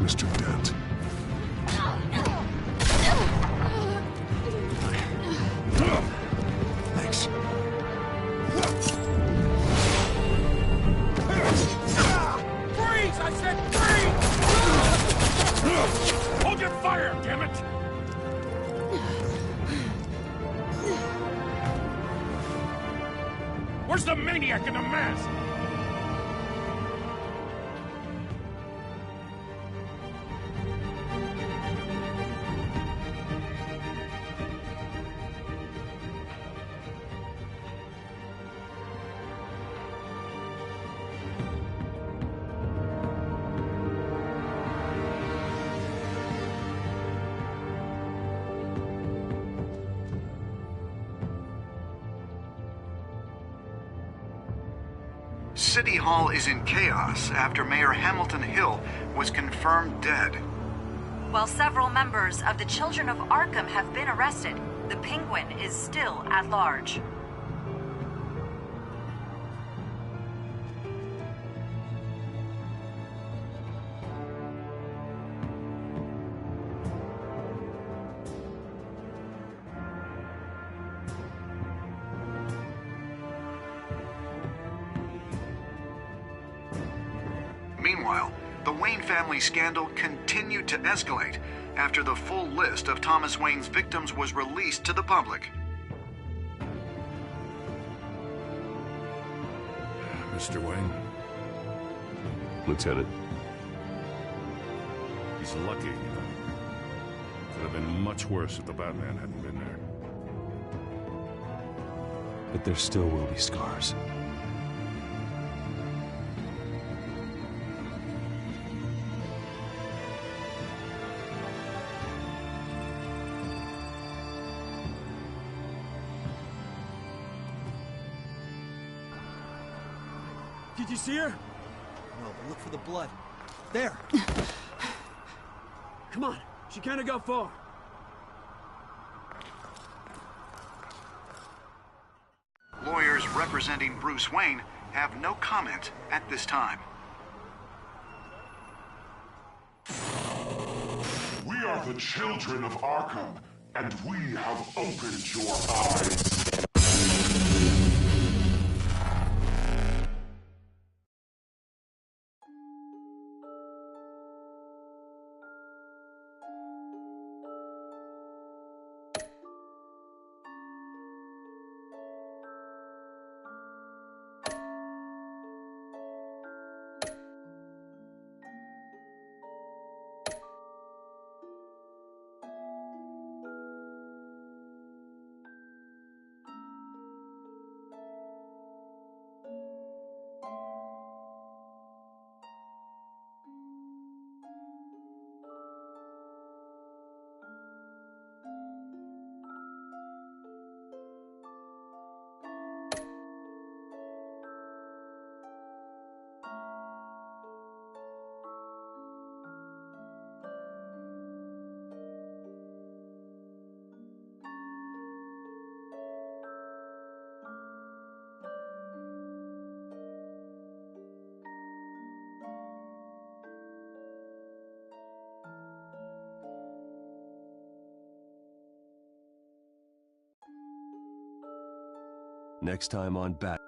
Speaker 16: Mr. Dent.
Speaker 1: Thanks.
Speaker 3: Freeze! I said freeze! Hold your fire, damn it! Where's the maniac in the mask?
Speaker 21: City Hall is in chaos after Mayor Hamilton Hill was confirmed dead.
Speaker 20: While several members of the Children of Arkham have been arrested, the Penguin is still at large.
Speaker 21: Meanwhile, the Wayne family scandal continued to escalate after the full list of Thomas Wayne's victims was released to the public.
Speaker 3: Mr. Wayne?
Speaker 2: Lieutenant.
Speaker 3: He's lucky, you know. Could have been much worse if the Batman hadn't been there.
Speaker 2: But there still will be scars.
Speaker 11: Did you see her? No, but look for the blood. There. Come on. She can't have got far.
Speaker 21: Lawyers representing Bruce Wayne have no comment at this time.
Speaker 12: We are the children of Arkham, and we have opened your eyes.
Speaker 2: Next time on Bat...